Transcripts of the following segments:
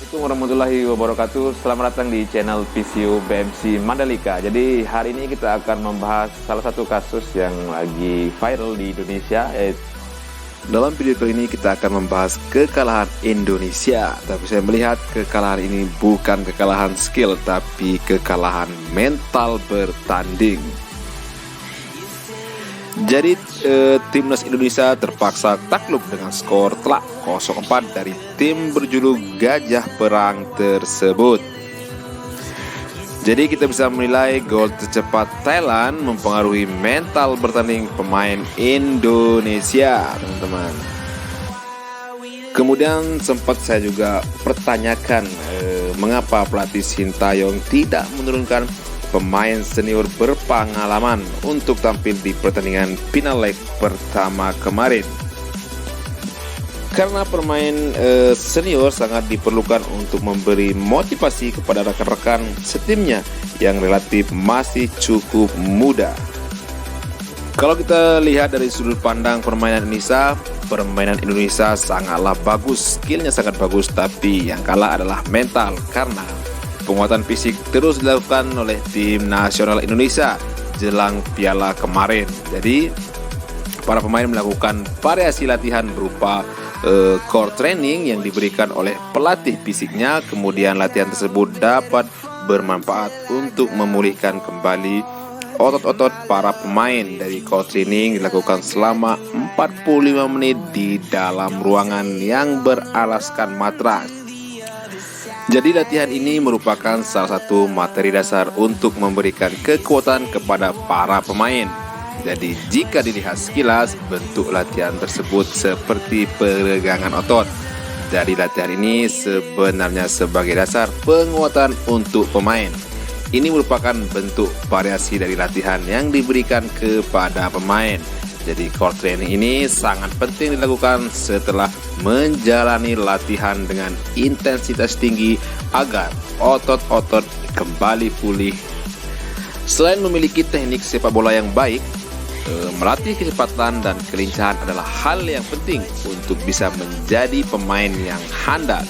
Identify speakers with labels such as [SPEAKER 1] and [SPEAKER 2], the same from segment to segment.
[SPEAKER 1] Assalamualaikum warahmatullahi wabarakatuh. Selamat datang di channel PCU BMC Mandalika. Jadi hari ini kita akan membahas salah satu kasus yang lagi viral di Indonesia. Dalam video kali ini kita akan membahas kekalahan Indonesia. Tapi saya melihat kekalahan ini bukan kekalahan skill, tapi kekalahan mental bertanding. Jadi timnas Indonesia terpaksa takluk dengan skor telak 0-4 dari tim berjuluk Gajah Perang tersebut. Jadi kita bisa menilai gol tercepat Thailand mempengaruhi mental bertanding pemain Indonesia, teman-teman. Kemudian sempat saya juga pertanyakan mengapa pelatih Sintayong tidak menurunkan pemain senior berpengalaman untuk tampil di pertandingan final leg pertama kemarin. Karena pemain senior sangat diperlukan untuk memberi motivasi kepada rekan-rekan setimnya yang relatif masih cukup muda. Kalau kita lihat dari sudut pandang permainan Indonesia sangatlah bagus, skillnya sangat bagus, tapi yang kalah adalah mental karena penguatan fisik terus dilakukan oleh tim nasional Indonesia jelang piala kemarin. Jadi para pemain melakukan variasi latihan berupa core training yang diberikan oleh pelatih fisiknya. Kemudian latihan tersebut dapat bermanfaat untuk memulihkan kembali otot-otot para pemain. Dari core training dilakukan selama 45 menit di dalam ruangan yang beralaskan matras. Jadi latihan ini merupakan salah satu materi dasar untuk memberikan kekuatan kepada para pemain. Jadi jika dilihat sekilas, bentuk latihan tersebut seperti peregangan otot. Jadi latihan ini sebenarnya sebagai dasar penguatan untuk pemain. Ini merupakan bentuk variasi dari latihan yang diberikan kepada pemain. Jadi core training ini sangat penting dilakukan setelah menjalani latihan dengan intensitas tinggi agar otot-otot kembali pulih. Selain memiliki teknik sepak bola yang baik, melatih kecepatan dan kelincahan adalah hal yang penting untuk bisa menjadi pemain yang handal.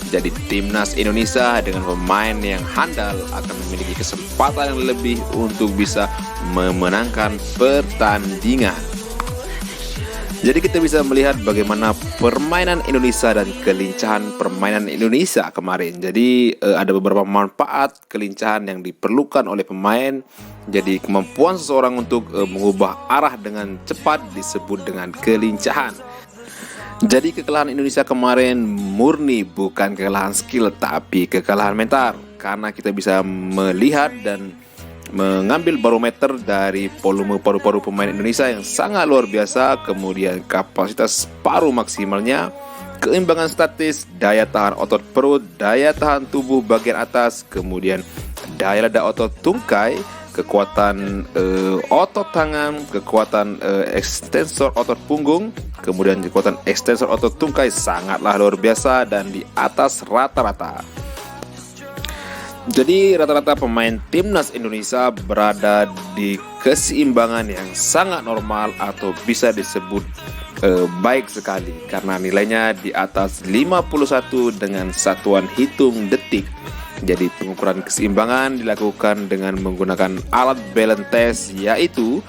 [SPEAKER 1] Jadi timnas Indonesia dengan pemain yang handal akan memiliki kesempatan yang lebih untuk bisa memenangkan pertandingan. Jadi kita bisa melihat bagaimana permainan Indonesia dan kelincahan permainan Indonesia kemarin. Jadi ada beberapa manfaat kelincahan yang diperlukan oleh pemain. Jadi kemampuan seseorang untuk mengubah arah dengan cepat disebut dengan kelincahan. Jadi kekalahan Indonesia kemarin murni bukan kekalahan skill, tapi kekalahan mental. Karena kita bisa melihat dan mengambil barometer dari volume paru-paru pemain Indonesia yang sangat luar biasa, kemudian kapasitas paru maksimalnya, keimbangan statis, daya tahan otot perut, daya tahan tubuh bagian atas, kemudian daya ledak otot tungkai, kekuatan otot tangan, kekuatan ekstensor otot punggung, kemudian kekuatan ekstensor otot tungkai sangatlah luar biasa dan di atas rata-rata. Jadi rata-rata pemain timnas Indonesia berada di keseimbangan yang sangat normal atau bisa disebut baik sekali karena nilainya di atas 51 dengan satuan hitung detik. Jadi pengukuran keseimbangan dilakukan dengan menggunakan alat balance test, yaitu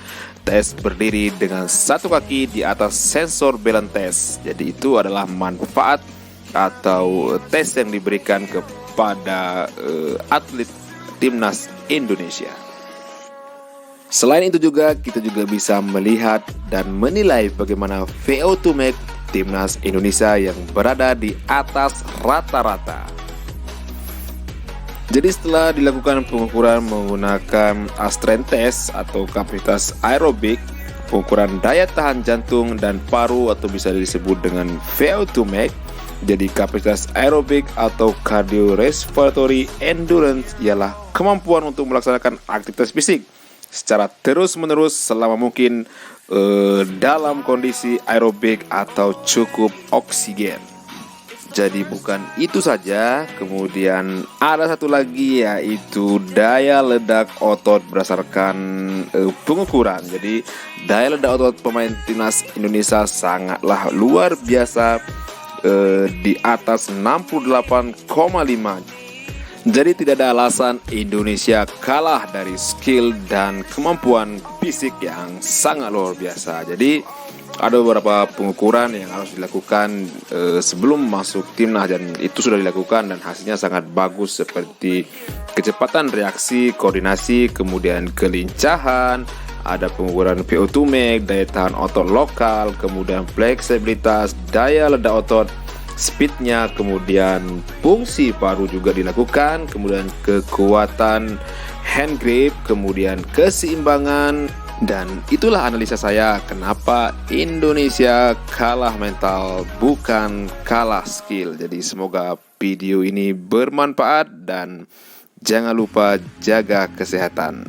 [SPEAKER 1] tes berdiri dengan satu kaki di atas sensor balance test. Jadi itu adalah manfaat atau tes yang diberikan kepada atlet timnas Indonesia. Selain itu juga kita juga bisa melihat dan menilai bagaimana VO2 max timnas Indonesia yang berada di atas rata-rata. Jadi setelah dilakukan pengukuran menggunakan strength test atau kapasitas aerobik, pengukuran daya tahan jantung dan paru atau bisa disebut dengan VO2 max. Jadi kapasitas aerobik atau cardiorespiratory endurance ialah kemampuan untuk melaksanakan aktivitas fisik secara terus-menerus selama mungkin dalam kondisi aerobik atau cukup oksigen. Jadi bukan itu saja, kemudian ada satu lagi yaitu daya ledak otot berdasarkan pengukuran. Jadi daya ledak otot pemain timnas Indonesia sangatlah luar biasa. di atas 68,5. Jadi tidak ada alasan Indonesia kalah dari skill dan kemampuan fisik yang sangat luar biasa. Jadi ada beberapa pengukuran yang harus dilakukan sebelum masuk timnas, dan itu sudah dilakukan dan hasilnya sangat bagus, seperti kecepatan reaksi, koordinasi, kemudian kelincahan, ada pengukuran VO2 max, daya tahan otot lokal, kemudian fleksibilitas, daya ledak otot, speednya, kemudian fungsi paru juga dilakukan, kemudian kekuatan hand grip, kemudian keseimbangan. Dan itulah analisa saya kenapa Indonesia kalah mental, bukan kalah skill. Jadi semoga video ini bermanfaat dan jangan lupa jaga kesehatan.